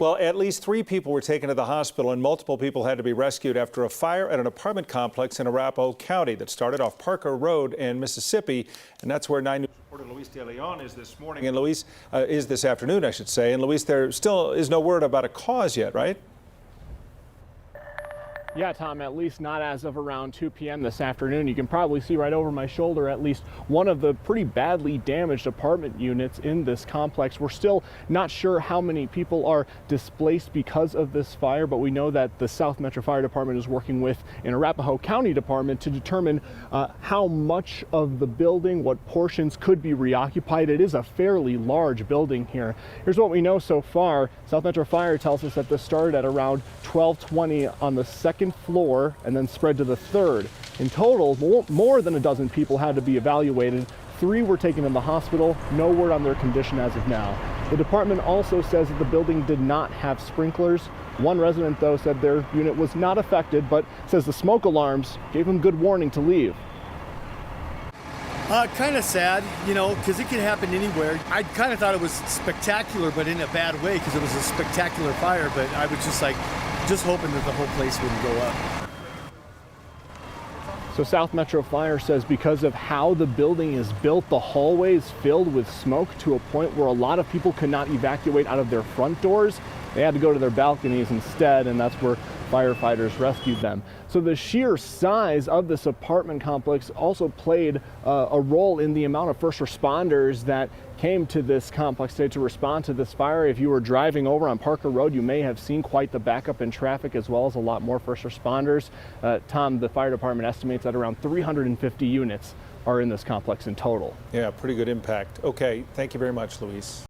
Well, at least 3 people were taken to the hospital and multiple people had to be rescued after a fire at an apartment complex in Arapahoe County that started off Parker Road in Mississippi. And that's where 9 News reporter Luis De Leon is this morning. And Luis is this afternoon, I should say. And Luis, there still is no word about a cause yet, right? Yeah, Tom, at least not as of around 2 p.m. this afternoon. You can probably see right over my shoulder at least one of the pretty badly damaged apartment units in this complex. We're still not sure how many people are displaced because of this fire, but we know that the South Metro Fire Department is working with an Arapahoe County Department to determine how much of the building, what portions could be reoccupied. It is a fairly large building here. Here's what we know so far. South Metro Fire tells us that this started at around 12:20 on the second floor and then spread to the third. In total, more than a dozen people had to be evaluated. 3 were taken in the hospital. No word on their condition as of now. The department also says that the building did not have sprinklers. One resident, though, said their unit was not affected, but says the smoke alarms gave them good warning to leave. Kind of sad, you know, because it could happen anywhere. I kind of thought it was spectacular, but in a bad way, because it was a spectacular fire. But I was just hoping that the whole place wouldn't go up. So South Metro Fire says because of how the building is built, the hallway is filled with smoke to a point where a lot of people could not evacuate out of their front doors. They had to go to their balconies instead, and that's where firefighters rescued them. So the sheer size of this apartment complex also played a role in the amount of first responders that came to this complex today to respond to this fire. If you were driving over on Parker Road, you may have seen quite the backup in traffic, as well as a lot more first responders. Tom, the fire department estimates that around 350 units are in this complex in total. Yeah, pretty good impact. Okay, thank you very much, Luis.